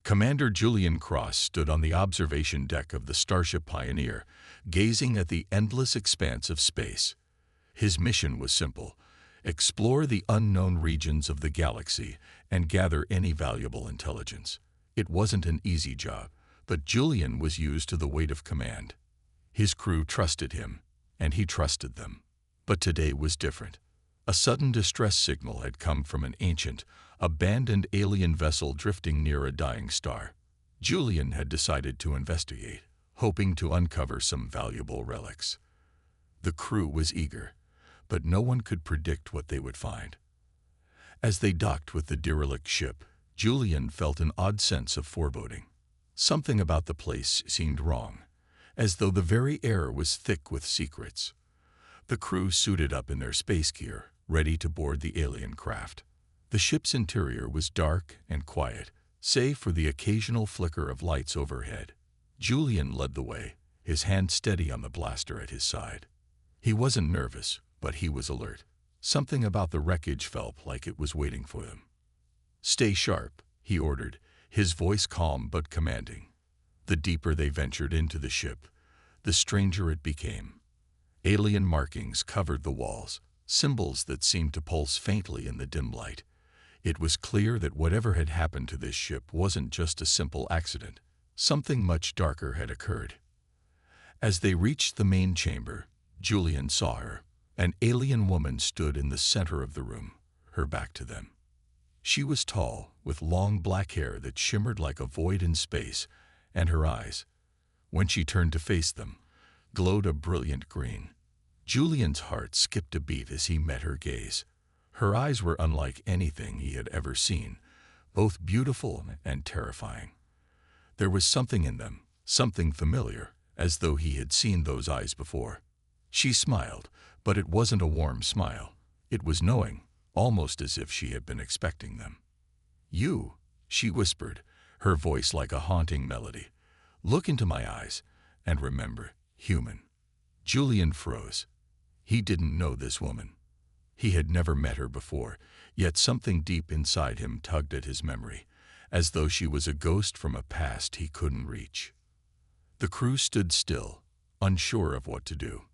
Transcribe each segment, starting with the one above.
Commander Julian Cross stood on the observation deck of the Starship Pioneer, gazing at the endless expanse of space. His mission was simple: explore the unknown regions of the galaxy and gather any valuable intelligence. It wasn't an easy job, but Julian was used to the weight of command. His crew trusted him, and he trusted them. But today was different. A sudden distress signal had come from an ancient, abandoned alien vessel drifting near a dying star. Julian had decided to investigate, hoping to uncover some valuable relics. The crew was eager, but no one could predict what they would find. As they docked with the derelict ship, Julian felt an odd sense of foreboding. Something about the place seemed wrong, as though the very air was thick with secrets. The crew suited up in their space gear, ready to board the alien craft. The ship's interior was dark and quiet, save for the occasional flicker of lights overhead. Julian led the way, his hand steady on the blaster at his side. He wasn't nervous, but he was alert. Something about the wreckage felt like it was waiting for them. "Stay sharp," he ordered, his voice calm but commanding. The deeper they ventured into the ship, the stranger it became. Alien markings covered the walls, symbols that seemed to pulse faintly in the dim light. It was clear that whatever had happened to this ship wasn't just a simple accident. Something much darker had occurred. As they reached the main chamber, Julian saw her. An alien woman stood in the center of the room, her back to them. She was tall, with long black hair that shimmered like a void in space, and her eyes, when she turned to face them, glowed a brilliant green. Julian's heart skipped a beat as he met her gaze. Her eyes were unlike anything he had ever seen, both beautiful and terrifying. There was something in them, something familiar, as though he had seen those eyes before. She smiled, but it wasn't a warm smile. It was knowing, almost as if she had been expecting them. "You," she whispered, her voice like a haunting melody. "Look into my eyes, and remember, human." Julian froze. He didn't know this woman. He had never met her before, yet something deep inside him tugged at his memory, as though she was a ghost from a past he couldn't reach. The crew stood still, unsure of what to do.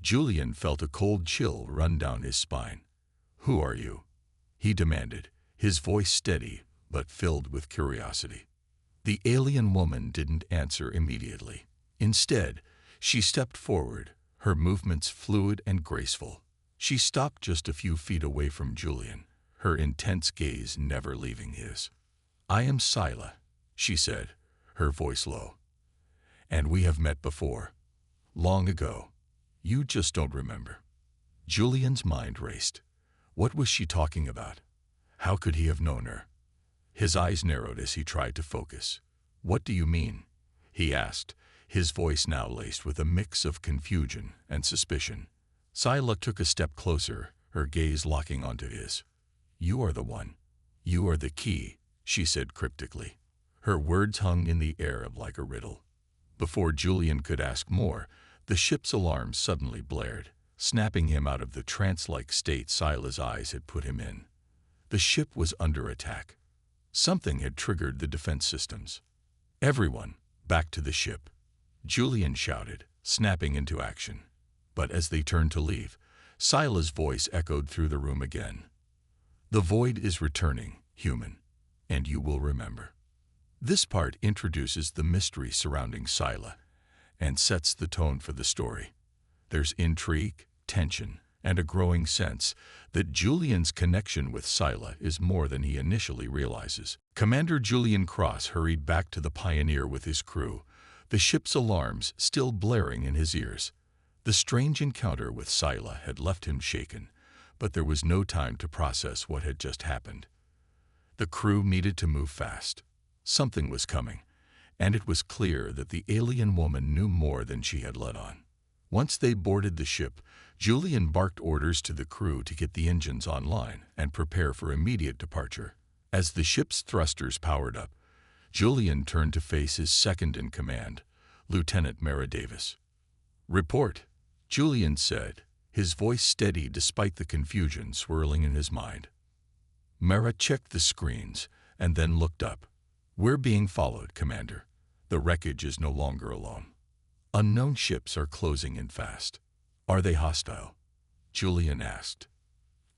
Julian felt a cold chill run down his spine. "Who are you?" he demanded, his voice steady but filled with curiosity. The alien woman didn't answer immediately. Instead, she stepped forward, her movements fluid and graceful. She stopped just a few feet away from Julian, her intense gaze never leaving his. "I am Scylla," she said, her voice low. "And we have met before. Long ago. You just don't remember." Julian's mind raced. What was she talking about? How could he have known her? His eyes narrowed as he tried to focus. "What do you mean?" he asked, his voice now laced with a mix of confusion and suspicion. Scylla took a step closer, her gaze locking onto his. "You are the one. You are the key," she said cryptically. Her words hung in the air like a riddle. Before Julian could ask more, the ship's alarm suddenly blared, snapping him out of the trance-like state Scylla's eyes had put him in. The ship was under attack. Something had triggered the defense systems. "Everyone, back to the ship," Julian shouted, snapping into action. But as they turned to leave, Scylla's voice echoed through the room again. "The void is returning, human, and you will remember." This part introduces the mystery surrounding Scylla and sets the tone for the story. There's intrigue, tension, and a growing sense that Julian's connection with Scylla is more than he initially realizes. Commander Julian Cross hurried back to the Pioneer with his crew, the ship's alarms still blaring in his ears. The strange encounter with Scylla had left him shaken, but there was no time to process what had just happened. The crew needed to move fast. Something was coming, and it was clear that the alien woman knew more than she had let on. Once they boarded the ship, Julian barked orders to the crew to get the engines online and prepare for immediate departure. As the ship's thrusters powered up, Julian turned to face his second-in-command, Lieutenant Mara Davis. "Report," Julian said, his voice steady despite the confusion swirling in his mind. Mara checked the screens and then looked up. "We're being followed, Commander. The wreckage is no longer alone. Unknown ships are closing in fast." "Are they hostile?" Julian asked.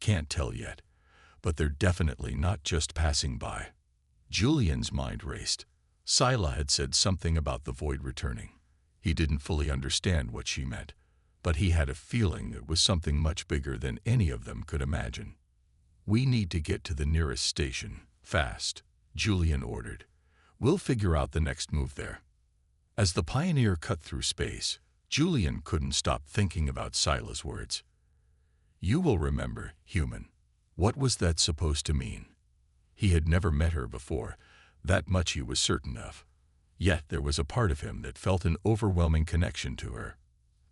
"Can't tell yet, but they're definitely not just passing by." Julian's mind raced. Scylla had said something about the void returning. He didn't fully understand what she meant, but he had a feeling it was something much bigger than any of them could imagine. "We need to get to the nearest station, fast," Julian ordered. "We'll figure out the next move there." As the Pioneer cut through space, Julian couldn't stop thinking about Scylla's words. "You will remember, human." What was that supposed to mean? He had never met her before, that much he was certain of. Yet there was a part of him that felt an overwhelming connection to her.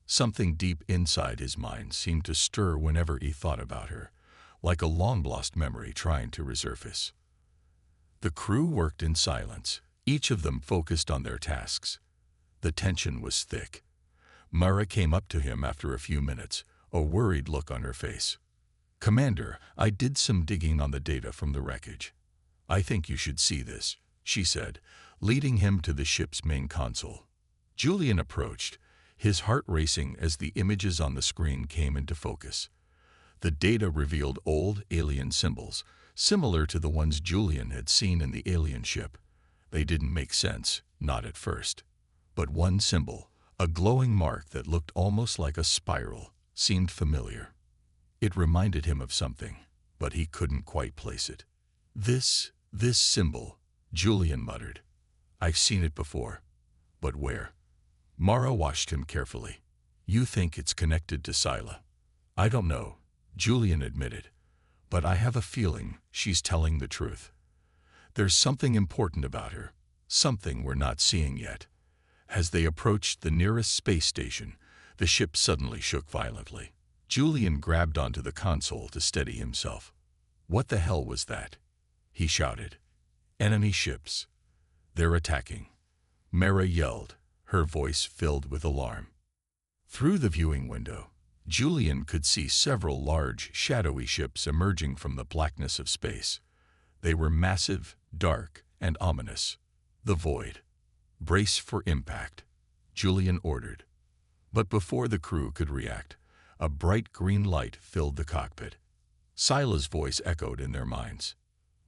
Something deep inside his mind seemed to stir whenever he thought about her, like a long-lost memory trying to resurface. The crew worked in silence, each of them focused on their tasks. The tension was thick. Mara came up to him after a few minutes, a worried look on her face. "Commander, I did some digging on the data from the wreckage. I think you should see this," she said, leading him to the ship's main console. Julian approached, his heart racing as the images on the screen came into focus. The data revealed old alien symbols, similar to the ones Julian had seen in the alien ship. They didn't make sense, not at first. But one symbol, a glowing mark that looked almost like a spiral, seemed familiar. It reminded him of something, but he couldn't quite place it. This symbol," Julian muttered. "I've seen it before. But where?" Mara watched him carefully. "You think it's connected to Scylla?" "I don't know," Julian admitted. "But I have a feeling she's telling the truth. There's something important about her, something we're not seeing yet." As they approached the nearest space station, the ship suddenly shook violently. Julian grabbed onto the console to steady himself. "What the hell was that?" he shouted. "Enemy ships. They're attacking." Mara yelled, her voice filled with alarm. Through the viewing window, Julian could see several large, shadowy ships emerging from the blackness of space. They were massive, dark, and ominous. "The void. Brace for impact," Julian ordered. But before the crew could react, a bright green light filled the cockpit. Scylla's voice echoed in their minds.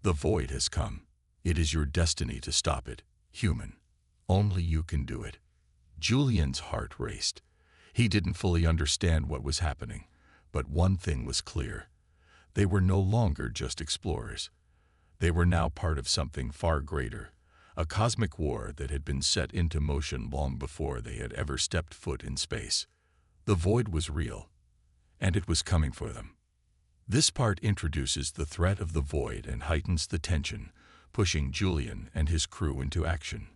"The void has come. It is your destiny to stop it, human. Only you can do it." Julian's heart raced. He didn't fully understand what was happening, but one thing was clear. They were no longer just explorers. They were now part of something far greater, a cosmic war that had been set into motion long before they had ever stepped foot in space. The void was real, and it was coming for them. This part introduces the threat of the void and heightens the tension, pushing Julian and his crew into action.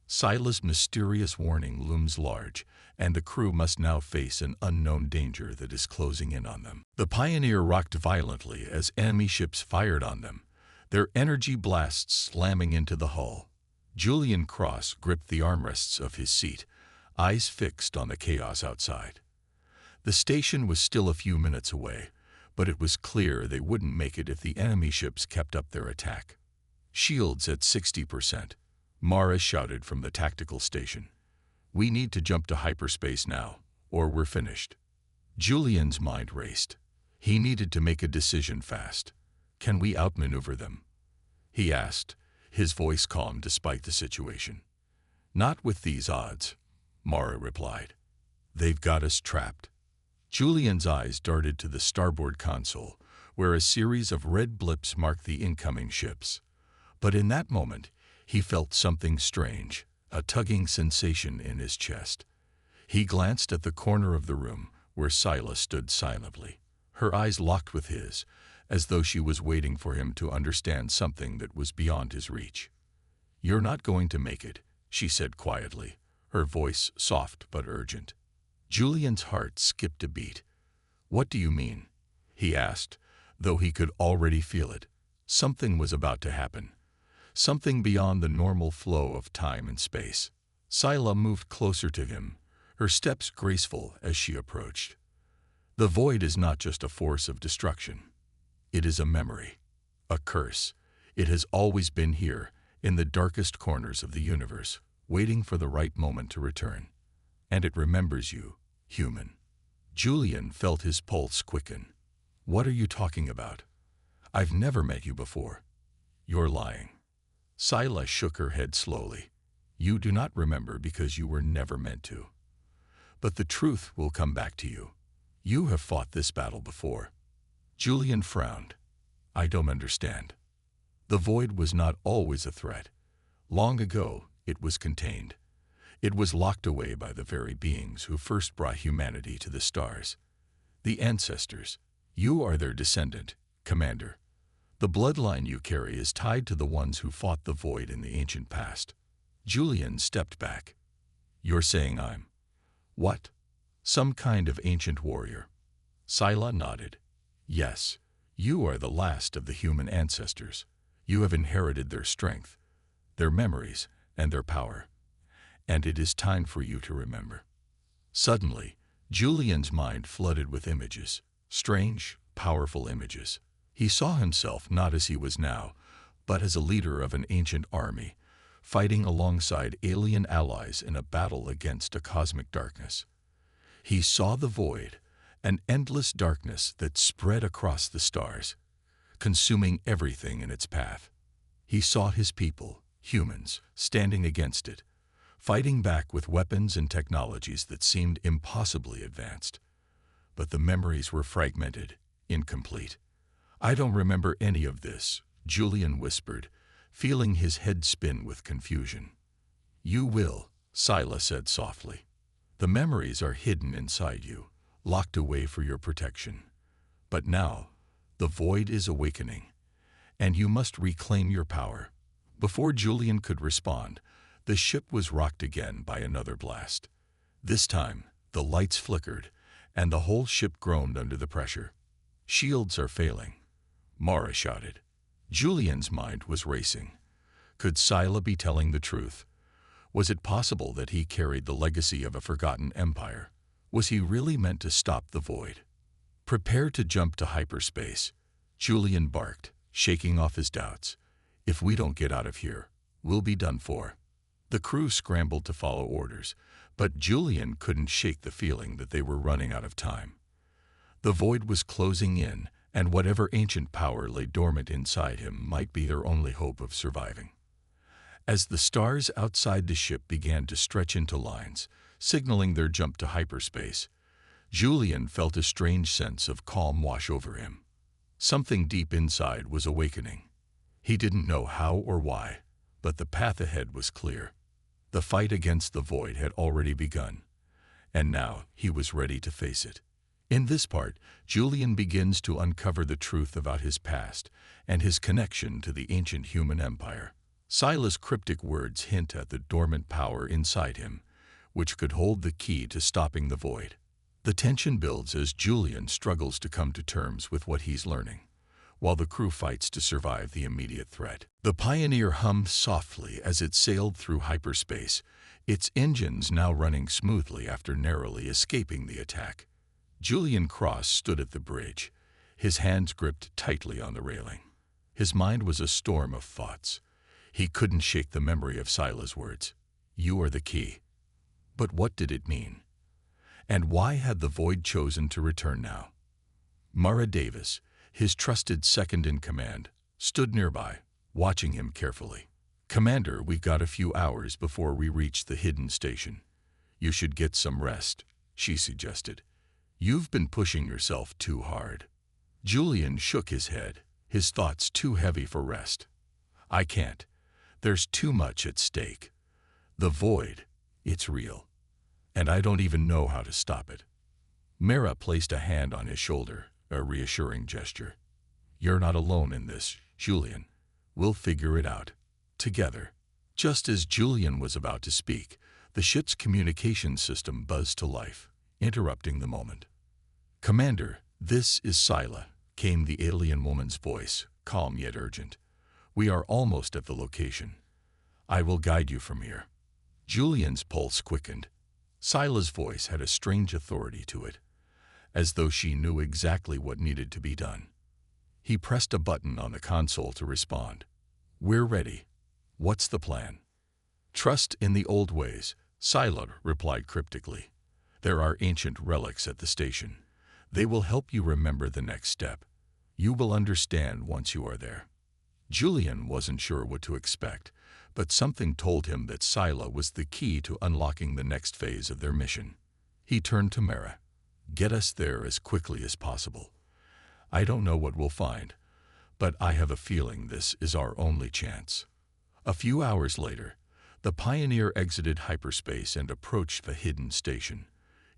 Scylla's mysterious warning looms large, and the crew must now face an unknown danger that is closing in on them. The Pioneer rocked violently as enemy ships fired on them, their energy blasts slamming into the hull. Julian Cross gripped the armrests of his seat, eyes fixed on the chaos outside. The station was still a few minutes away, but it was clear they wouldn't make it if the enemy ships kept up their attack. "Shields at 60%. Mara shouted from the tactical station. "We need to jump to hyperspace now, or we're finished." Julian's mind raced. He needed to make a decision fast. "Can we outmaneuver them?" he asked, his voice calm despite the situation. "Not with these odds," Mara replied. "They've got us trapped." Julian's eyes darted to the starboard console, where a series of red blips marked the incoming ships. But in that moment, he felt something strange, a tugging sensation in his chest. He glanced at the corner of the room where Scylla stood silently, her eyes locked with his, as though she was waiting for him to understand something that was beyond his reach. "You're not going to make it," she said quietly, her voice soft but urgent. Julian's heart skipped a beat. "What do you mean?" he asked, though he could already feel it. Something was about to happen. Something beyond the normal flow of time and space. Scylla moved closer to him, her steps graceful as she approached. "The void is not just a force of destruction. It is a memory, a curse. It has always been here, in the darkest corners of the universe, waiting for the right moment to return. And it remembers you, human. Julian felt his pulse quicken. What are you talking about? I've never met you before. You're lying. Scylla shook her head slowly. You do not remember because you were never meant to. But the truth will come back to you. You have fought this battle before. Julian frowned. I don't understand. The void was not always a threat. Long ago, it was contained. It was locked away by the very beings who first brought humanity to the stars. The ancestors. You are their descendant, Commander. The bloodline you carry is tied to the ones who fought the void in the ancient past. Julian stepped back. You're saying I'm... What? Some kind of ancient warrior. Scylla nodded. Yes, you are the last of the human ancestors. You have inherited their strength, their memories, and their power. And it is time for you to remember. Suddenly, Julian's mind flooded with images, strange, powerful images. He saw himself not as he was now, but as a leader of an ancient army, fighting alongside alien allies in a battle against a cosmic darkness. He saw the void, an endless darkness that spread across the stars, consuming everything in its path. He saw his people, humans, standing against it, fighting back with weapons and technologies that seemed impossibly advanced. But the memories were fragmented, incomplete. I don't remember any of this, Julian whispered, feeling his head spin with confusion. You will, Scylla said softly. The memories are hidden inside you, locked away for your protection. But now, the void is awakening, and you must reclaim your power. Before Julian could respond, the ship was rocked again by another blast. This time, the lights flickered, and the whole ship groaned under the pressure. Shields are failing, Mara shouted. Julian's mind was racing. Could Scylla be telling the truth? Was it possible that he carried the legacy of a forgotten empire? Was he really meant to stop the void? Prepare to jump to hyperspace, Julian barked, shaking off his doubts. If we don't get out of here, we'll be done for. The crew scrambled to follow orders, but Julian couldn't shake the feeling that they were running out of time. The void was closing in, and whatever ancient power lay dormant inside him might be their only hope of surviving. As the stars outside the ship began to stretch into lines, signaling their jump to hyperspace, Julian felt a strange sense of calm wash over him. Something deep inside was awakening. He didn't know how or why, but the path ahead was clear. The fight against the void had already begun, and now he was ready to face it. In this part, Julian begins to uncover the truth about his past and his connection to the ancient human empire. Scylla's cryptic words hint at the dormant power inside him, which could hold the key to stopping the void. The tension builds as Julian struggles to come to terms with what he's learning, while the crew fights to survive the immediate threat. The Pioneer hummed softly as it sailed through hyperspace, its engines now running smoothly after narrowly escaping the attack. Julian Cross stood at the bridge, his hands gripped tightly on the railing. His mind was a storm of thoughts. He couldn't shake the memory of Scylla's words. You are the key. But what did it mean? And why had the void chosen to return now? Mara Davis, his trusted second-in-command, stood nearby, watching him carefully. Commander, we got a few hours before we reached the hidden station. You should get some rest, she suggested. You've been pushing yourself too hard. Julian shook his head, his thoughts too heavy for rest. I can't. There's too much at stake. The void, it's real. And I don't even know how to stop it. Mara placed a hand on his shoulder, a reassuring gesture. You're not alone in this, Julian. We'll figure it out. Together. Just as Julian was about to speak, the ship's communication system buzzed to life, interrupting the moment. Commander, this is Scylla, came the alien woman's voice, calm yet urgent. We are almost at the location. I will guide you from here. Julian's pulse quickened. Scylla's voice had a strange authority to it, as though she knew exactly what needed to be done. He pressed a button on the console to respond. We're ready. What's the plan? Trust in the old ways, Scylla replied cryptically. There are ancient relics at the station. They will help you remember the next step. You will understand once you are there. Julian wasn't sure what to expect, but something told him that Scylla was the key to unlocking the next phase of their mission. He turned to Mara. Get us there as quickly as possible. I don't know what we'll find, but I have a feeling this is our only chance. A few hours later, the Pioneer exited hyperspace and approached the hidden station.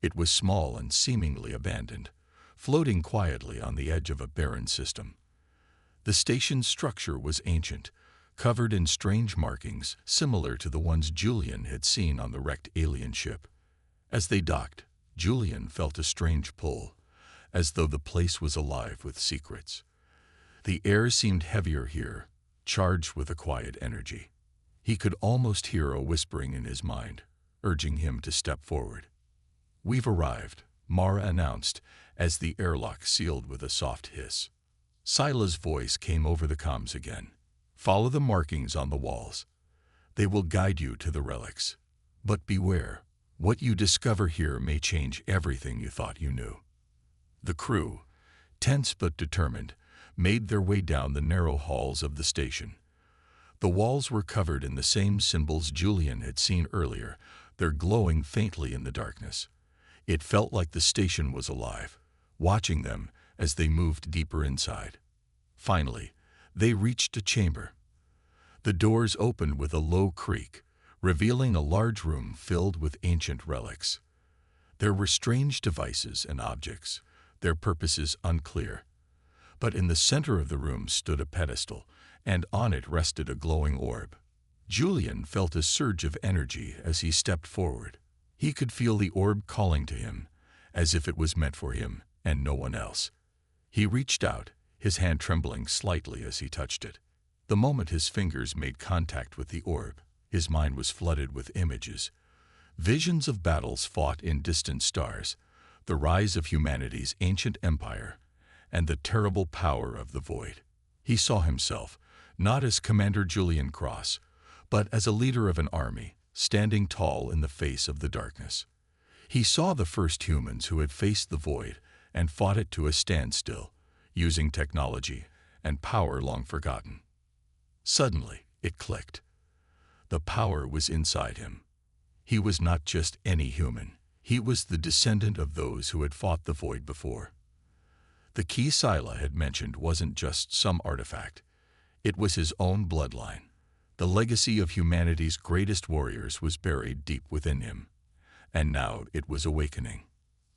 It was small and seemingly abandoned, floating quietly on the edge of a barren system. The station's structure was ancient, covered in strange markings similar to the ones Julian had seen on the wrecked alien ship. As they docked, Julian felt a strange pull, as though the place was alive with secrets. The air seemed heavier here, charged with a quiet energy. He could almost hear a whispering in his mind, urging him to step forward. We've arrived, Mara announced, as the airlock sealed with a soft hiss. Scylla's voice came over the comms again. Follow the markings on the walls. They will guide you to the relics. But beware, what you discover here may change everything you thought you knew. The crew, tense but determined, made their way down the narrow halls of the station. The walls were covered in the same symbols Julian had seen earlier, their glowing faintly in the darkness. It felt like the station was alive, watching them as they moved deeper inside. Finally, they reached a chamber. The doors opened with a low creak, revealing a large room filled with ancient relics. There were strange devices and objects, their purposes unclear. But in the center of the room stood a pedestal, and on it rested a glowing orb. Julian felt a surge of energy as he stepped forward. He could feel the orb calling to him, as if it was meant for him and no one else. He reached out, his hand trembling slightly as he touched it. The moment his fingers made contact with the orb, his mind was flooded with images. Visions of battles fought in distant stars, the rise of humanity's ancient empire, and the terrible power of the void. He saw himself, not as Commander Julian Cross, but as a leader of an army, standing tall in the face of the darkness. He saw the first humans who had faced the void and fought it to a standstill, using technology and power long forgotten. Suddenly, it clicked. The power was inside him. He was not just any human. He was the descendant of those who had fought the void before. The key Scylla had mentioned wasn't just some artifact. It was his own bloodline. The legacy of humanity's greatest warriors was buried deep within him. And now it was awakening.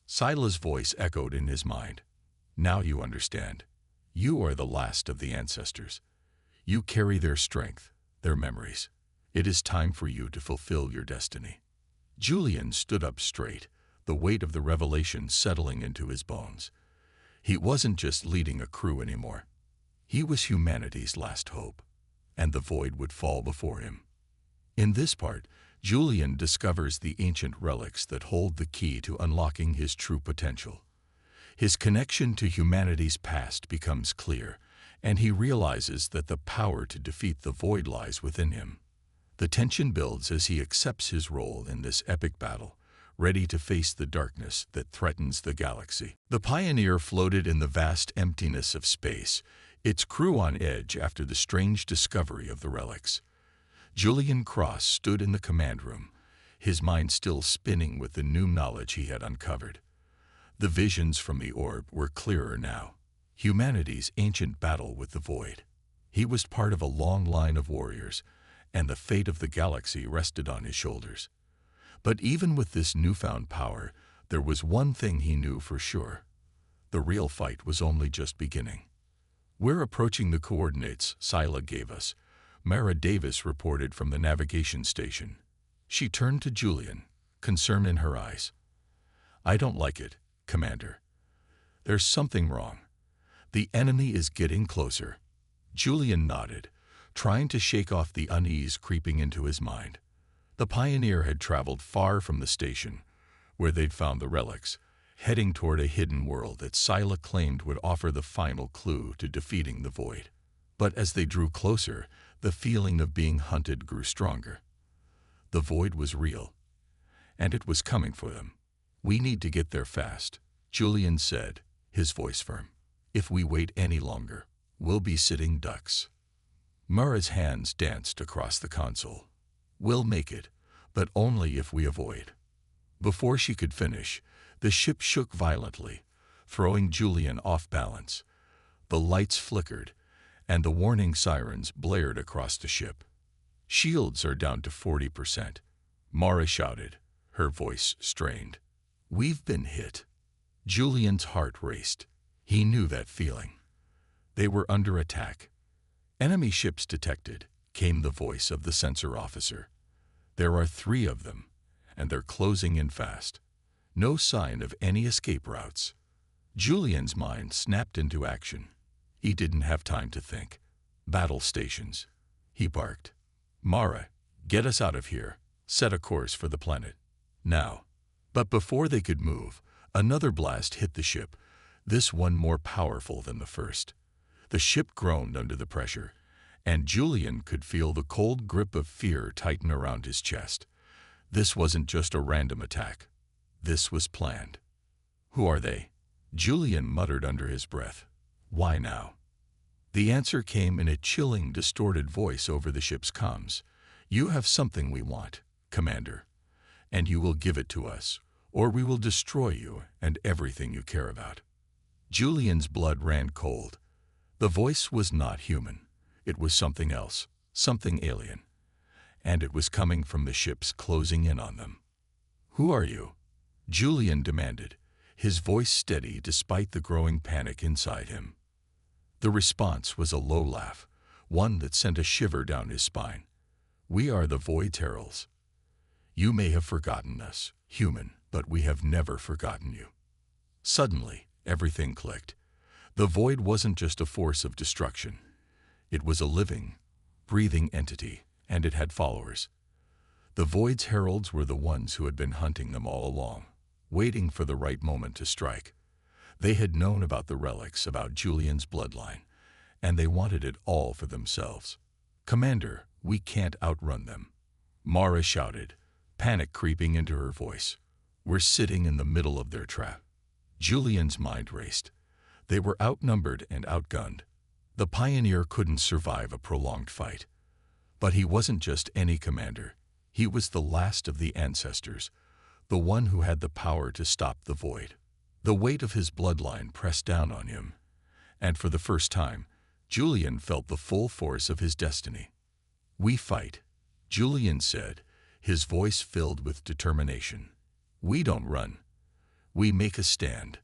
Scylla's voice echoed in his mind. Now you understand. You are the last of the ancestors. You carry their strength, their memories. It is time for you to fulfill your destiny. Julian stood up straight, the weight of the revelation settling into his bones. He wasn't just leading a crew anymore. He was humanity's last hope, and the void would fall before him. In this part, Julian discovers the ancient relics that hold the key to unlocking his true potential. His connection to humanity's past becomes clear, and he realizes that the power to defeat the void lies within him. The tension builds as he accepts his role in this epic battle, ready to face the darkness that threatens the galaxy. The Pioneer floated in the vast emptiness of space, its crew on edge after the strange discovery of the relics. Julian Cross stood in the command room, his mind still spinning with the new knowledge he had uncovered. The visions from the orb were clearer now. Humanity's ancient battle with the void. He was part of a long line of warriors, and the fate of the galaxy rested on his shoulders. But even with this newfound power, there was one thing he knew for sure. The real fight was only just beginning. We're approaching the coordinates Scylla gave us, Mara Davis reported from the navigation station. She turned to Julian, concern in her eyes. I don't like it, Commander. There's something wrong. The enemy is getting closer. Julian nodded, trying to shake off the unease creeping into his mind. The Pioneer had traveled far from the station, where they'd found the relics, heading toward a hidden world that Scylla claimed would offer the final clue to defeating the void. But as they drew closer, The feeling of being hunted grew stronger. The void was real, and it was coming for them. "We need to get there fast," Julian said, his voice firm. "If we wait any longer, we'll be sitting ducks." Mara's hands danced across the console. "We'll make it, but only if we avoid." Before she could finish, the ship shook violently, throwing Julian off balance. The lights flickered, and the warning sirens blared across the ship. "Shields are down to 40%, Mara shouted, her voice strained. "We've been hit." Julian's heart raced. He knew that feeling. They were under attack. "Enemy ships detected," came the voice of the sensor officer. "There are 3 of them, and they're closing in fast. No sign of any escape routes." Julian's mind snapped into action. He didn't have time to think. "Battle stations," he barked. "Mara, get us out of here. Set a course for the planet. Now." But before they could move, another blast hit the ship, this one more powerful than the first. The ship groaned under the pressure, and Julian could feel the cold grip of fear tighten around his chest. This wasn't just a random attack. This was planned. "Who are they?" Julian muttered under his breath. "Why now?" The answer came in a chilling, distorted voice over the ship's comms. "You have something we want, Commander, and you will give it to us, or we will destroy you and everything you care about." Julian's blood ran cold. The voice was not human. It was something else, something alien. And it was coming from the ships closing in on them. "Who are you?" Julian demanded, his voice steady despite the growing panic inside him. The response was a low laugh, one that sent a shiver down his spine. "We are the Void Heralds. You may have forgotten us, human, but we have never forgotten you." Suddenly, everything clicked. The Void wasn't just a force of destruction. It was a living, breathing entity, and it had followers. The Void's heralds were the ones who had been hunting them all along, waiting for the right moment to strike. They had known about the relics, about Julian's bloodline, and they wanted it all for themselves. "Commander, we can't outrun them," Mara shouted, panic creeping into her voice. "We're sitting in the middle of their trap." Julian's mind raced. They were outnumbered and outgunned. The Pioneer couldn't survive a prolonged fight. But he wasn't just any commander. He was the last of the ancestors, the one who had the power to stop the Void. The weight of his bloodline pressed down on him, and for the first time, Julian felt the full force of his destiny. "We fight," Julian said, his voice filled with determination. "We don't run. We make a stand."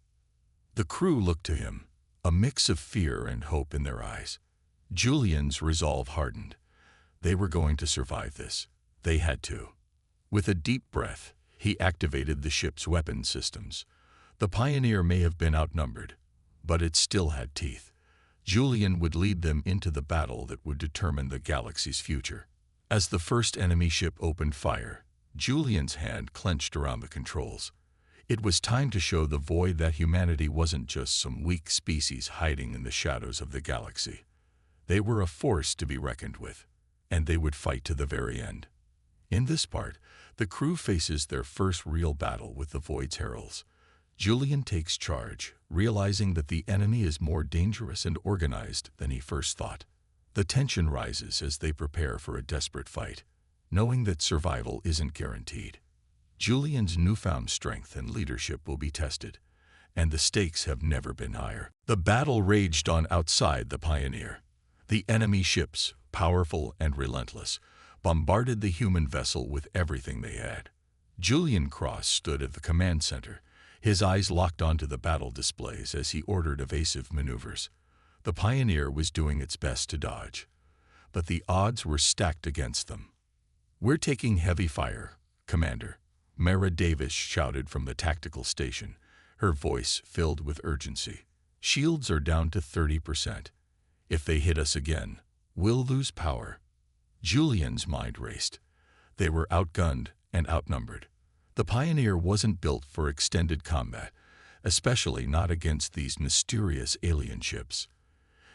The crew looked to him, a mix of fear and hope in their eyes. Julian's resolve hardened. They were going to survive this. They had to. With a deep breath, he activated the ship's weapon systems. The Pioneer may have been outnumbered, but it still had teeth. Julian would lead them into the battle that would determine the galaxy's future. As the first enemy ship opened fire, Julian's hand clenched around the controls. It was time to show the Void that humanity wasn't just some weak species hiding in the shadows of the galaxy. They were a force to be reckoned with, and they would fight to the very end. In this part, the crew faces their first real battle with the Void's heralds. Julian takes charge, realizing that the enemy is more dangerous and organized than he first thought. The tension rises as they prepare for a desperate fight, knowing that survival isn't guaranteed. Julian's newfound strength and leadership will be tested, and the stakes have never been higher. The battle raged on outside the Pioneer. The enemy ships, powerful and relentless, bombarded the human vessel with everything they had. Julian Cross stood at the command center, his eyes locked onto the battle displays as he ordered evasive maneuvers. The Pioneer was doing its best to dodge, but the odds were stacked against them. "We're taking heavy fire, Commander," Mara Davis shouted from the tactical station, her voice filled with urgency. "Shields are down to 30%. If they hit us again, we'll lose power." Julian's mind raced. They were outgunned and outnumbered. The Pioneer wasn't built for extended combat, especially not against these mysterious alien ships.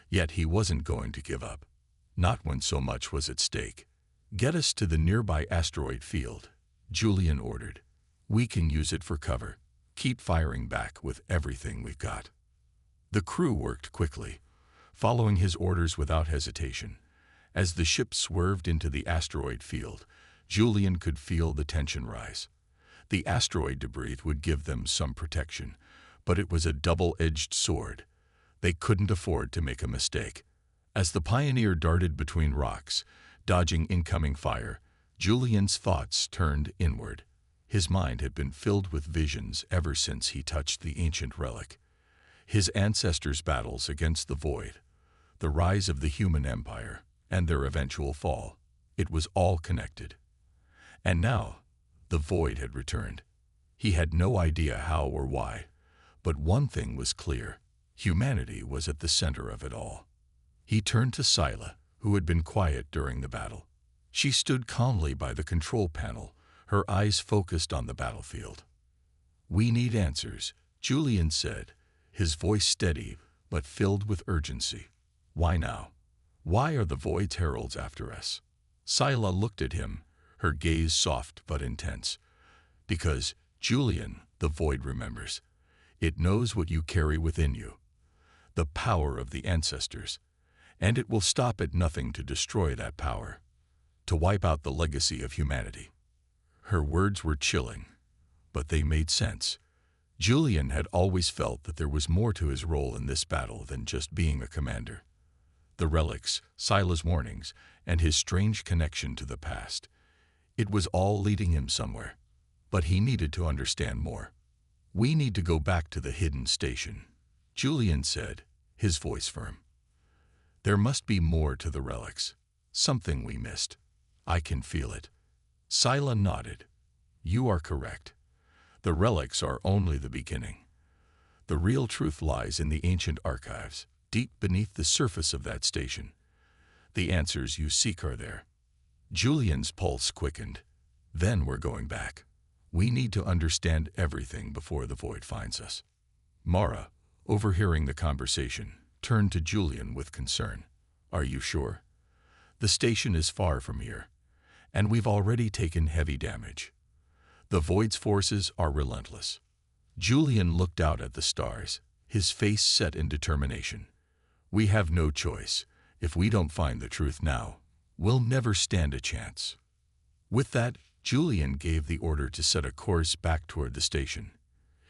Yet he wasn't going to give up. Not when so much was at stake. "Get us to the nearby asteroid field," Julian ordered. "We can use it for cover. Keep firing back with everything we've got." The crew worked quickly, following his orders without hesitation. As the ship swerved into the asteroid field, Julian could feel the tension rise. The asteroid debris would give them some protection, but it was a double-edged sword. They couldn't afford to make a mistake. As the Pioneer darted between rocks, dodging incoming fire, Julian's thoughts turned inward. His mind had been filled with visions ever since he touched the ancient relic. His ancestors' battles against the Void, the rise of the human empire, and their eventual fall. It was all connected. And now, the Void had returned. He had no idea how or why, but one thing was clear: humanity was at the center of it all. He turned to Scylla, who had been quiet during the battle. She stood calmly by the control panel, her eyes focused on the battlefield. "We need answers," Julian said, his voice steady but filled with urgency. "Why now? Why are the Void's heralds after us?" Scylla looked at him, her gaze soft but intense. "Because, Julian, the Void remembers. It knows what you carry within you, the power of the ancestors, and it will stop at nothing to destroy that power, to wipe out the legacy of humanity." Her words were chilling, but they made sense. Julian had always felt that there was more to his role in this battle than just being a commander. The relics, Scylla's warnings, and his strange connection to the past. It was all leading him somewhere. But he needed to understand more. "We need to go back to the hidden station," Julian said, his voice firm. "There must be more to the relics. Something we missed. I can feel it." Scylla nodded. "You are correct. The relics are only the beginning. The real truth lies in the ancient archives, deep beneath the surface of that station. The answers you seek are there." Julian's pulse quickened. "Then we're going back. We need to understand everything before the Void finds us." Mara, overhearing the conversation, turned to Julian with concern. "Are you sure? The station is far from here, and we've already taken heavy damage. The Void's forces are relentless." Julian looked out at the stars, his face set in determination. "We have no choice. If we don't find the truth now, we'll never stand a chance." With that, Julian gave the order to set a course back toward the station.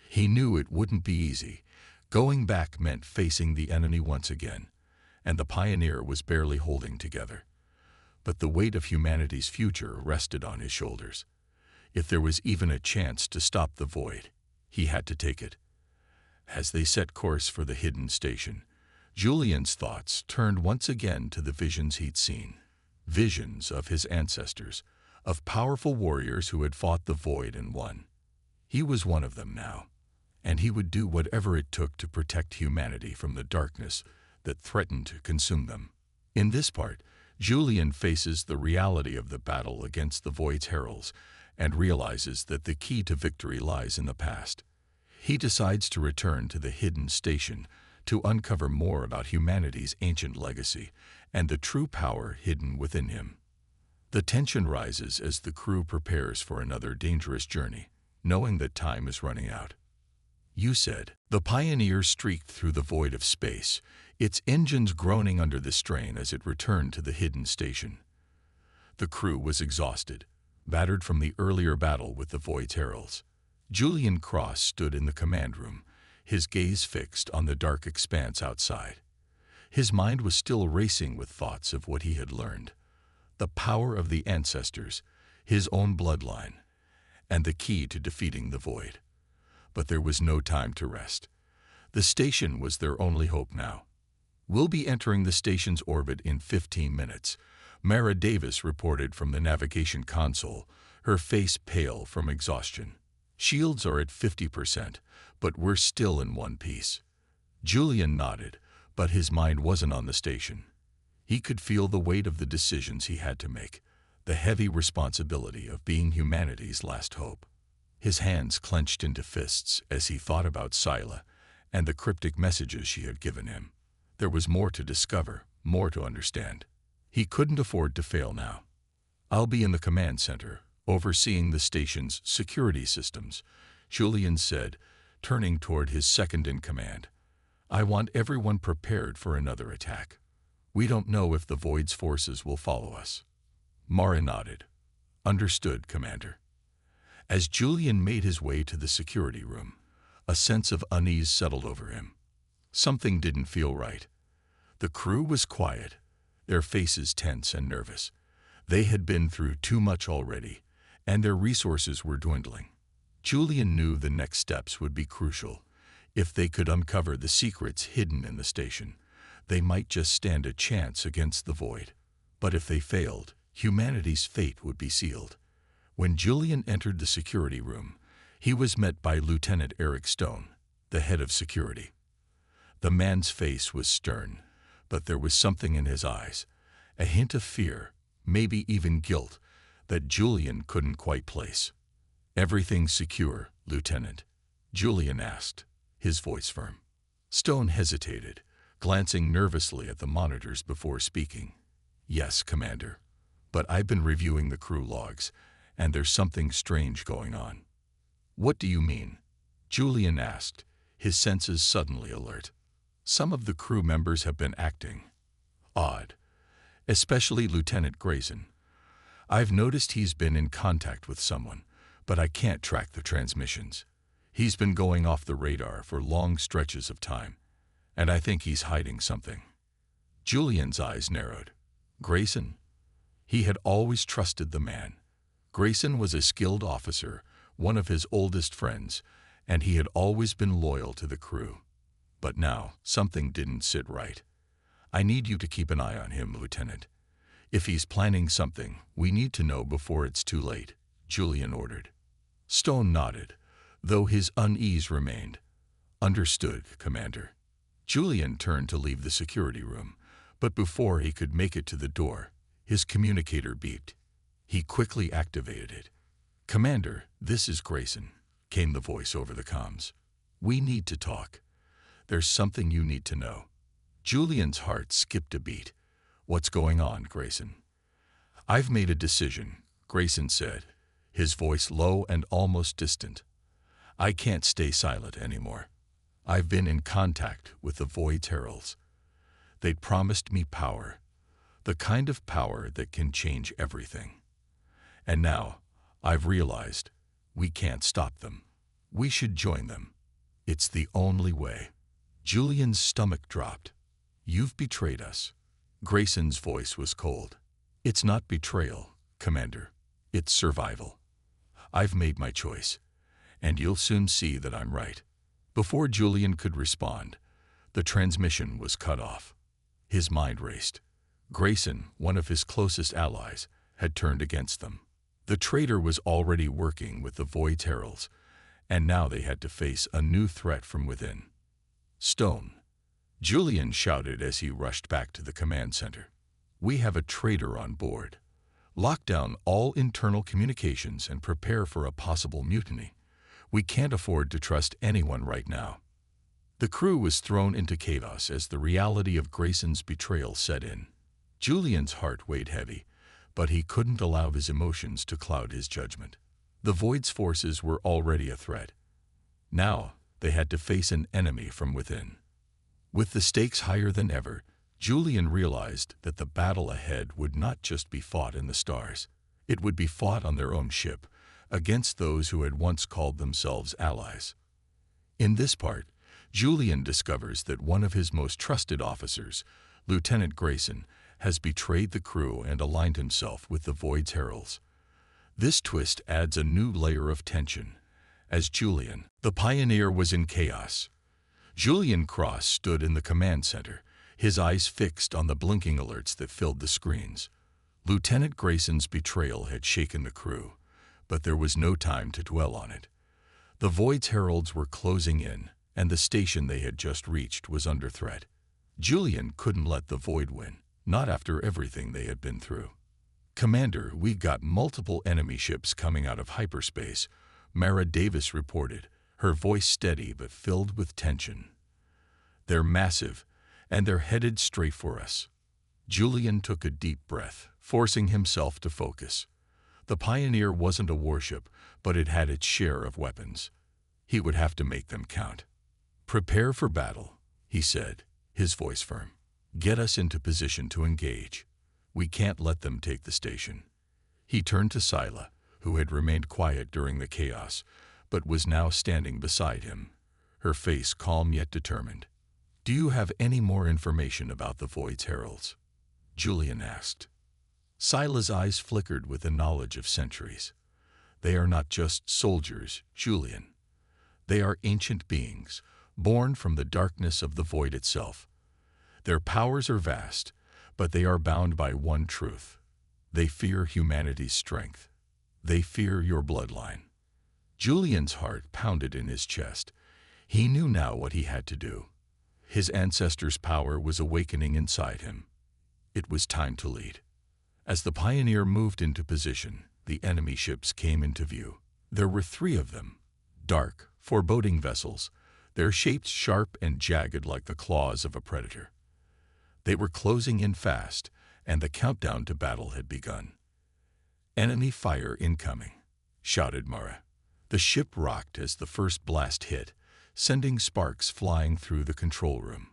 He knew it wouldn't be easy. Going back meant facing the enemy once again, and the Pioneer was barely holding together. But the weight of humanity's future rested on his shoulders. If there was even a chance to stop the Void, he had to take it. As they set course for the hidden station, Julian's thoughts turned once again to the visions he'd seen. Visions of his ancestors, of powerful warriors who had fought the Void and won. He was one of them now, and he would do whatever it took to protect humanity from the darkness that threatened to consume them. In this part, Julian faces the reality of the battle against the Void's heralds and realizes that the key to victory lies in the past. He decides to return to the hidden station to uncover more about humanity's ancient legacy and the true power hidden within him. The tension rises as the crew prepares for another dangerous journey, knowing that time is running out. "You said." The Pioneer streaked through the void of space, its engines groaning under the strain as it returned to the hidden station. The crew was exhausted, battered from the earlier battle with the Void's heralds. Julian Cross stood in the command room, his gaze fixed on the dark expanse outside. His mind was still racing with thoughts of what he had learned. The power of the ancestors, his own bloodline, and the key to defeating the Void. But there was no time to rest. The station was their only hope now. "We'll be entering the station's orbit in 15 minutes, Mara Davis reported from the navigation console, her face pale from exhaustion. "Shields are at 50%, but we're still in one piece." Julian nodded, but his mind wasn't on the station. He could feel the weight of the decisions he had to make, the heavy responsibility of being humanity's last hope. His hands clenched into fists as he thought about Scylla and the cryptic messages she had given him. There was more to discover, more to understand. He couldn't afford to fail now. "I'll be in the command center, overseeing the station's security systems," Julian said, turning toward his second-in-command. "I want everyone prepared for another attack. We don't know if the Void's forces will follow us." Mara nodded. "Understood, Commander." As Julian made his way to the security room, a sense of unease settled over him. Something didn't feel right. The crew was quiet, their faces tense and nervous. They had been through too much already, and their resources were dwindling. Julian knew the next steps would be crucial. If they could uncover the secrets hidden in the station, they might just stand a chance against the Void. But if they failed, humanity's fate would be sealed. When Julian entered the security room, he was met by Lieutenant Eric Stone, the head of security. The man's face was stern, but there was something in his eyes, a hint of fear, maybe even guilt, that Julian couldn't quite place. "Everything's secure, Lieutenant?" Julian asked, his voice firm. Stone hesitated, glancing nervously at the monitors before speaking. "Yes, Commander, but I've been reviewing the crew logs, and there's something strange going on." "What do you mean?" Julian asked, his senses suddenly alert. "Some of the crew members have been acting odd, especially Lieutenant Grayson. I've noticed he's been in contact with someone, but I can't track the transmissions. He's been going off the radar for long stretches of time, and I think he's hiding something." Julian's eyes narrowed. Grayson? He had always trusted the man. Grayson was a skilled officer, one of his oldest friends, and he had always been loyal to the crew. But now, something didn't sit right. "I need you to keep an eye on him, Lieutenant. If he's planning something, we need to know before it's too late," Julian ordered. Stone nodded, though his unease remained. "Understood, Commander." Julian turned to leave the security room, but before he could make it to the door, his communicator beeped. He quickly activated it. "Commander, this is Grayson," came the voice over the comms. "We need to talk. There's something you need to know." Julian's heart skipped a beat. "What's going on, Grayson?" "I've made a decision," Grayson said, his voice low and almost distant. "I can't stay silent anymore. I've been in contact with the Void's heralds. They'd promised me power, the kind of power that can change everything. And now, I've realized, we can't stop them. We should join them. It's the only way." Julian's stomach dropped. "You've betrayed us." Grayson's voice was cold. "It's not betrayal, Commander. It's survival. I've made my choice, and you'll soon see that I'm right." Before Julian could respond, the transmission was cut off. His mind raced. Grayson, one of his closest allies, had turned against them. The traitor was already working with the Void's heralds, and now they had to face a new threat from within. "Stone," Julian shouted as he rushed back to the command center. "We have a traitor on board. Lock down all internal communications and prepare for a possible mutiny. We can't afford to trust anyone right now." The crew was thrown into chaos as the reality of Grayson's betrayal set in. Julian's heart weighed heavy, but he couldn't allow his emotions to cloud his judgment. The Void's forces were already a threat. Now, they had to face an enemy from within. With the stakes higher than ever, Julian realized that the battle ahead would not just be fought in the stars. It would be fought on their own ship, against those who had once called themselves allies. In this part, Julian discovers that one of his most trusted officers, Lieutenant Grayson, has betrayed the crew and aligned himself with the Void's heralds. This twist adds a new layer of tension. As Julian, the pioneer, was in chaos, Julian Cross stood in the command center, his eyes fixed on the blinking alerts that filled the screens. Lieutenant Grayson's betrayal had shaken the crew, but there was no time to dwell on it. The Void's heralds were closing in, and the station they had just reached was under threat. Julian couldn't let the Void win, not after everything they had been through. "Commander, we got multiple enemy ships coming out of hyperspace," Mara Davis reported, her voice steady but filled with tension. "They're massive, and they're headed straight for us." Julian took a deep breath, forcing himself to focus. The Pioneer wasn't a warship, but it had its share of weapons. He would have to make them count. "Prepare for battle," he said, his voice firm. "Get us into position to engage. We can't let them take the station." He turned to Scylla, who had remained quiet during the chaos, but was now standing beside him, her face calm yet determined. "Do you have any more information about the Void's heralds?" Julian asked. Scylla's eyes flickered with the knowledge of centuries. "They are not just soldiers, Julian. They are ancient beings, born from the darkness of the Void itself. Their powers are vast, but they are bound by one truth. They fear humanity's strength. They fear your bloodline." Julian's heart pounded in his chest. He knew now what he had to do. His ancestors' power was awakening inside him. It was time to lead. As the Pioneer moved into position, the enemy ships came into view. There were 3 of them, dark, foreboding vessels, their shapes sharp and jagged like the claws of a predator. They were closing in fast, and the countdown to battle had begun. "Enemy fire incoming," shouted Mara. The ship rocked as the first blast hit, sending sparks flying through the control room.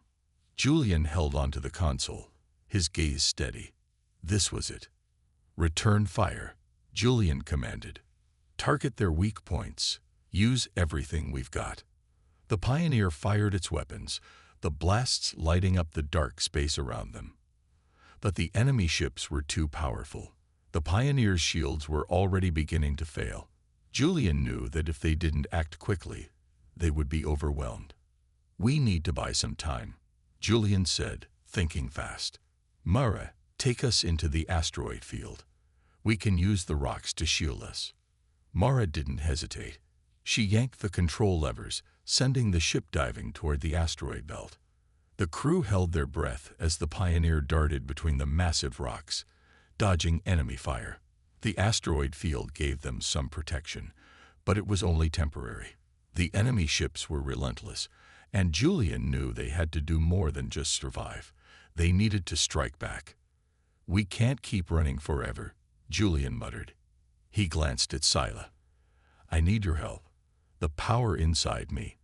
Julian held onto the console, his gaze steady. This was it. "Return fire," Julian commanded. "Target their weak points. Use everything we've got." The Pioneer fired its weapons, the blasts lighting up the dark space around them. But the enemy ships were too powerful. The Pioneer's shields were already beginning to fail. Julian knew that if they didn't act quickly, they would be overwhelmed. "We need to buy some time," Julian said, thinking fast. "Mara, take us into the asteroid field. We can use the rocks to shield us." Mara didn't hesitate. She yanked the control levers, sending the ship diving toward the asteroid belt. The crew held their breath as the Pioneer darted between the massive rocks, dodging enemy fire. The asteroid field gave them some protection, but it was only temporary. The enemy ships were relentless, and Julian knew they had to do more than just survive. They needed to strike back. "We can't keep running forever," Julian muttered. He glanced at Scylla. "I need your help. The power inside me.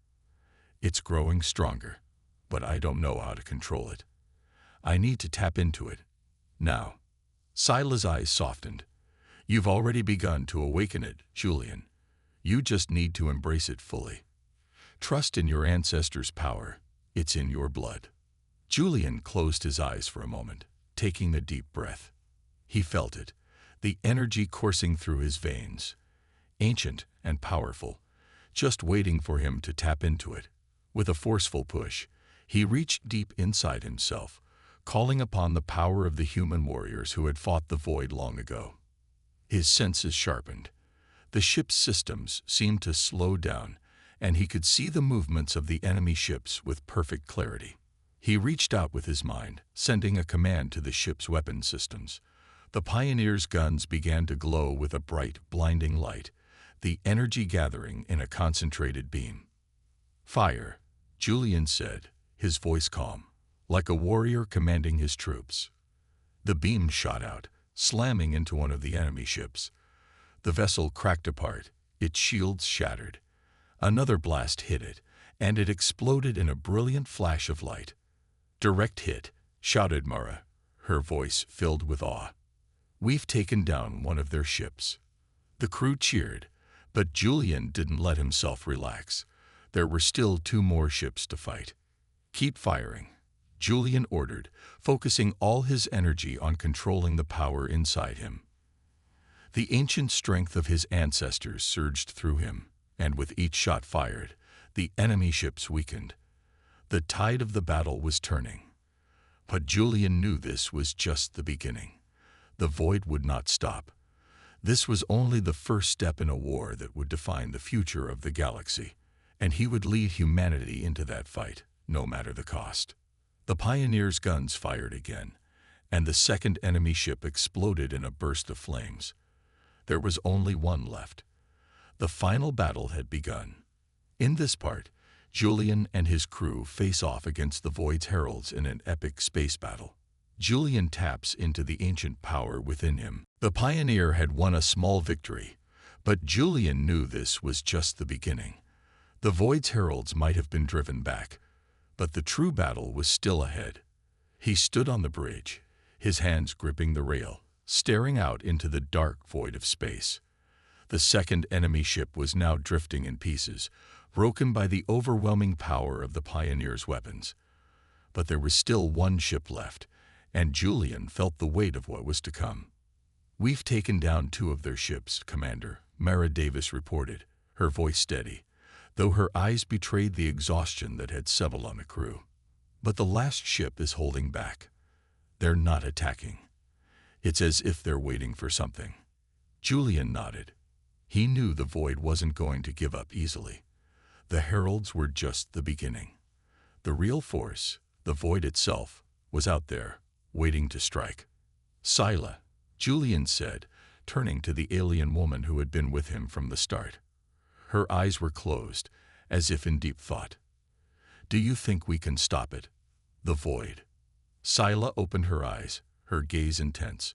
It's growing stronger, but I don't know how to control it. I need to tap into it. Now." Scylla's eyes softened. "You've already begun to awaken it, Julian. You just need to embrace it fully. Trust in your ancestors' power. It's in your blood." Julian closed his eyes for a moment, taking a deep breath. He felt it, the energy coursing through his veins, ancient and powerful, just waiting for him to tap into it. With a forceful push, he reached deep inside himself, calling upon the power of the human warriors who had fought the Void long ago. His senses sharpened. The ship's systems seemed to slow down, and he could see the movements of the enemy ships with perfect clarity. He reached out with his mind, sending a command to the ship's weapon systems. The Pioneer's guns began to glow with a bright, blinding light, the energy gathering in a concentrated beam. "Fire," Julian said, his voice calm, like a warrior commanding his troops. The beam shot out, slamming into one of the enemy ships. The vessel cracked apart, its shields shattered. Another blast hit it, and it exploded in a brilliant flash of light. "Direct hit," shouted Mara, her voice filled with awe. "We've taken down one of their ships." The crew cheered, but Julian didn't let himself relax. There were still 2 more ships to fight. "Keep firing," Julian ordered, focusing all his energy on controlling the power inside him. The ancient strength of his ancestors surged through him, and with each shot fired, the enemy ships weakened. The tide of the battle was turning. But Julian knew this was just the beginning. The Void would not stop. This was only the first step in a war that would define the future of the galaxy, and he would lead humanity into that fight, no matter the cost. The Pioneer's guns fired again, and the second enemy ship exploded in a burst of flames. There was only one left. The final battle had begun. In this part, Julian and his crew face off against the Void's heralds in an epic space battle. Julian taps into the ancient power within him. The pioneer had won a small victory, but Julian knew this was just the beginning. The Void's heralds might have been driven back, but the true battle was still ahead. He stood on the bridge, his hands gripping the rail, staring out into the dark void of space. The second enemy ship was now drifting in pieces, broken by the overwhelming power of the pioneer's weapons. But there was still one ship left, and Julian felt the weight of what was to come. "We've taken down 2 of their ships, Commander," Mara Davis reported, her voice steady, though her eyes betrayed the exhaustion that had settled on the crew. "But the last ship is holding back. They're not attacking. It's as if they're waiting for something." Julian nodded. He knew the Void wasn't going to give up easily. The heralds were just the beginning. The real force, the Void itself, was out there, waiting to strike. "Scylla," Julian said, turning to the alien woman who had been with him from the start. Her eyes were closed, as if in deep thought. "Do you think we can stop it? The Void?" Scylla opened her eyes, her gaze intense.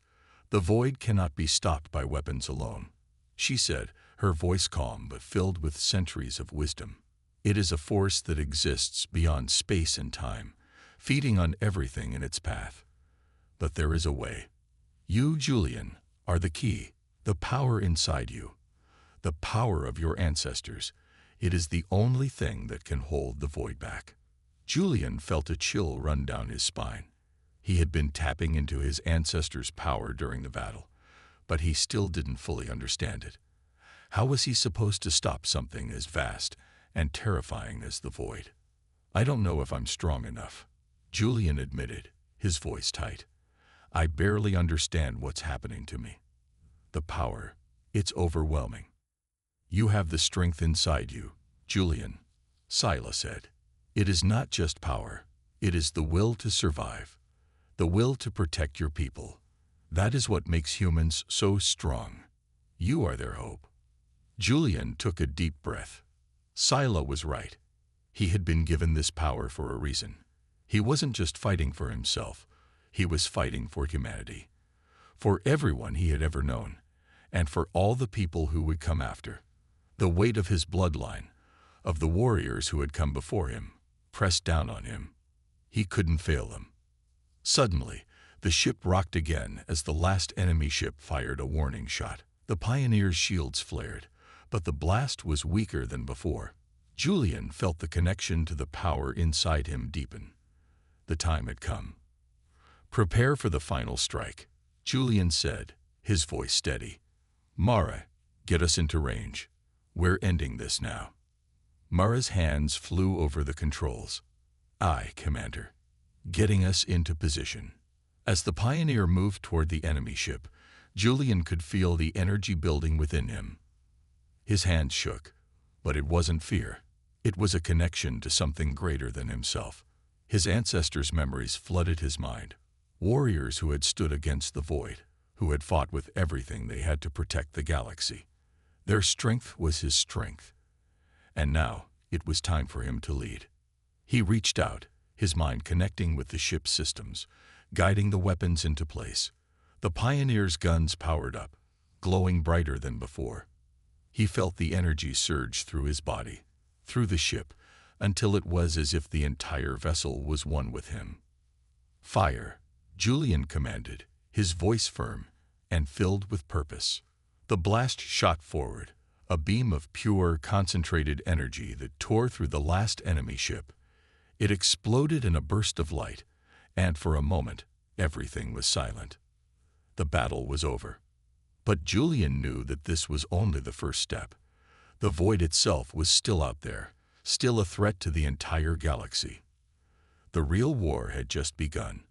"The Void cannot be stopped by weapons alone," she said, her voice calm but filled with centuries of wisdom. "It is a force that exists beyond space and time, feeding on everything in its path. But there is a way. You, Julian, are the key, the power inside you, the power of your ancestors. It is the only thing that can hold the Void back." Julian felt a chill run down his spine. He had been tapping into his ancestors' power during the battle, but he still didn't fully understand it. How was he supposed to stop something as vast and terrifying as the Void? "I don't know if I'm strong enough," Julian admitted, his voice tight. "I barely understand what's happening to me. The power, it's overwhelming." "You have the strength inside you, Julian," Scylla said. "It is not just power, it is the will to survive, the will to protect your people. That is what makes humans so strong. You are their hope." Julian took a deep breath. Scylla was right. He had been given this power for a reason. He wasn't just fighting for himself, he was fighting for humanity, for everyone he had ever known, and for all the people who would come after. The weight of his bloodline, of the warriors who had come before him, pressed down on him. He couldn't fail them. Suddenly, the ship rocked again as the last enemy ship fired a warning shot. The pioneers' shields flared, but the blast was weaker than before. Julian felt the connection to the power inside him deepen. The time had come. "Prepare for the final strike," Julian said, his voice steady. "Mara, get us into range. We're ending this now." Mara's hands flew over the controls. "Aye, Commander." Getting us into position. As the pioneer moved toward the enemy ship, Julian could feel the energy building within him. His hands shook, but it wasn't fear. It was a connection to something greater than himself. His ancestors' memories flooded his mind. Warriors who had stood against the Void, who had fought with everything they had to protect the galaxy. Their strength was his strength. And now it was time for him to lead. He reached out, his mind connecting with the ship's systems, guiding the weapons into place. The pioneer's guns powered up, glowing brighter than before. He felt the energy surge through his body, through the ship, until it was as if the entire vessel was one with him. "Fire," Julian commanded, his voice firm and filled with purpose. The blast shot forward, a beam of pure, concentrated energy that tore through the last enemy ship. It exploded in a burst of light, and for a moment, everything was silent. The battle was over. But Julian knew that this was only the first step. The Void itself was still out there, still a threat to the entire galaxy. The real war had just begun.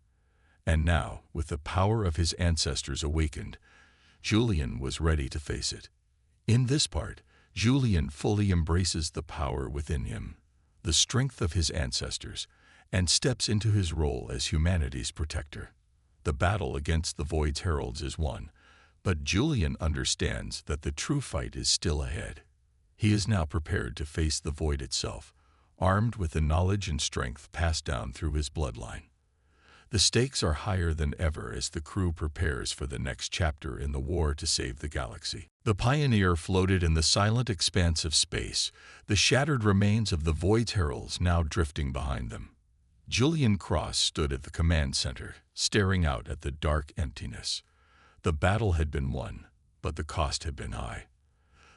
And now, with the power of his ancestors awakened, Julian was ready to face it. In this part, Julian fully embraces the power within him, the strength of his ancestors, and steps into his role as humanity's protector. The battle against the Void's heralds is won, but Julian understands that the true fight is still ahead. He is now prepared to face the Void itself, armed with the knowledge and strength passed down through his bloodline. The stakes are higher than ever as the crew prepares for the next chapter in the war to save the galaxy. The Pioneer floated in the silent expanse of space, the shattered remains of the Void's heralds now drifting behind them. Julian Cross stood at the command center, staring out at the dark emptiness. The battle had been won, but the cost had been high.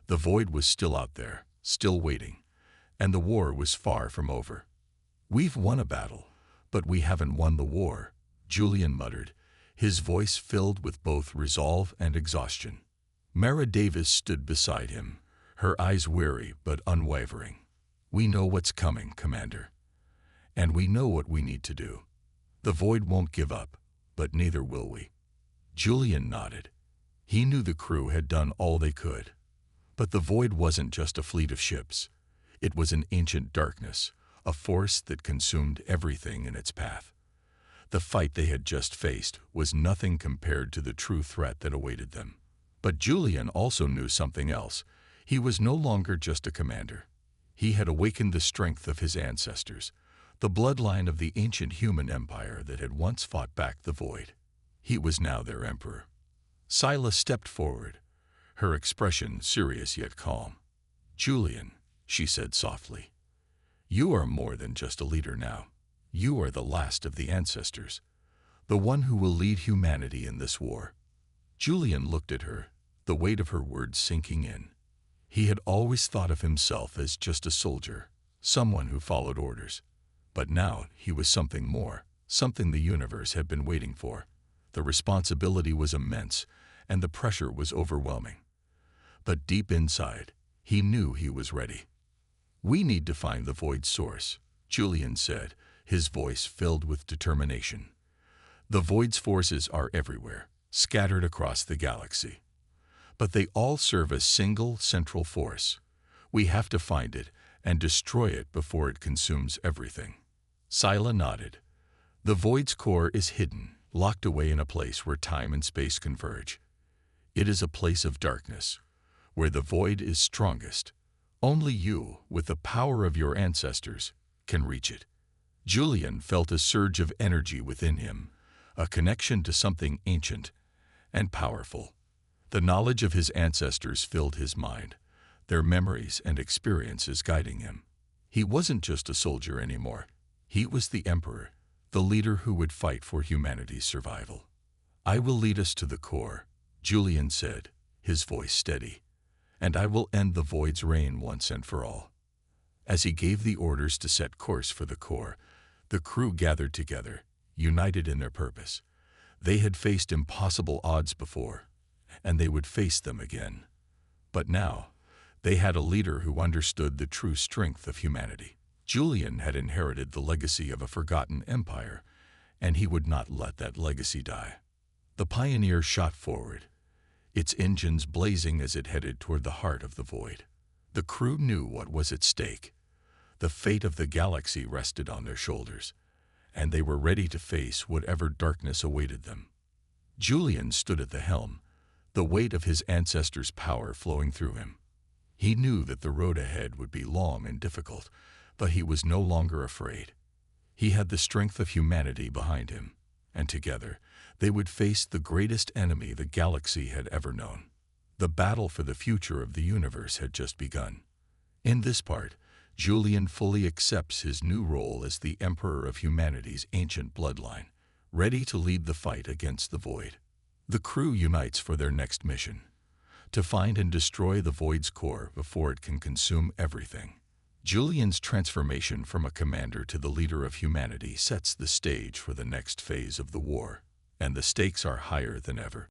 The Void was still out there, still waiting, and the war was far from over. "We've won a battle, but we haven't won the war," Julian muttered, his voice filled with both resolve and exhaustion. Mara Davis stood beside him, her eyes weary but unwavering. "We know what's coming, Commander. And we know what we need to do. The Void won't give up, but neither will we." Julian nodded. He knew the crew had done all they could. But the Void wasn't just a fleet of ships. It was an ancient darkness, a force that consumed everything in its path. The fight they had just faced was nothing compared to the true threat that awaited them. But Julian also knew something else. He was no longer just a commander. He had awakened the strength of his ancestors, the bloodline of the ancient human empire that had once fought back the Void. He was now their emperor. Scylla stepped forward, her expression serious yet calm. "Julian," she said softly, "you are more than just a leader now. You are the last of the ancestors, the one who will lead humanity in this war." Julian looked at her, the weight of her words sinking in. He had always thought of himself as just a soldier, someone who followed orders. But now he was something more, something the universe had been waiting for. The responsibility was immense, and the pressure was overwhelming. But deep inside, he knew he was ready. "We need to find the Void's source," Julian said, his voice filled with determination. "The Void's forces are everywhere, scattered across the galaxy. But they all serve a single central force. We have to find it and destroy it before it consumes everything." Scylla nodded. "The Void's core is hidden, locked away in a place where time and space converge. It is a place of darkness, where the Void is strongest. Only you, with the power of your ancestors, can reach it." Julian felt a surge of energy within him, a connection to something ancient and powerful. The knowledge of his ancestors filled his mind, their memories and experiences guiding him. He wasn't just a soldier anymore. He was the emperor, the leader who would fight for humanity's survival. "I will lead us to the core," Julian said, his voice steady, "and I will end the Void's reign once and for all." As he gave the orders to set course for the core, the crew gathered together, united in their purpose. They had faced impossible odds before, and they would face them again. But now, they had a leader who understood the true strength of humanity. Julian had inherited the legacy of a forgotten empire, and he would not let that legacy die. The Pioneer shot forward, its engines blazing as it headed toward the heart of the Void. The crew knew what was at stake. The fate of the galaxy rested on their shoulders, and they were ready to face whatever darkness awaited them. Julian stood at the helm, the weight of his ancestors' power flowing through him. He knew that the road ahead would be long and difficult, but he was no longer afraid. He had the strength of humanity behind him, and together they would face the greatest enemy the galaxy had ever known. The battle for the future of the universe had just begun. In this part, Julian fully accepts his new role as the Emperor of humanity's ancient bloodline, ready to lead the fight against the Void. The crew unites for their next mission, to find and destroy the Void's core before it can consume everything. Julian's transformation from a commander to the leader of humanity sets the stage for the next phase of the war, and the stakes are higher than ever.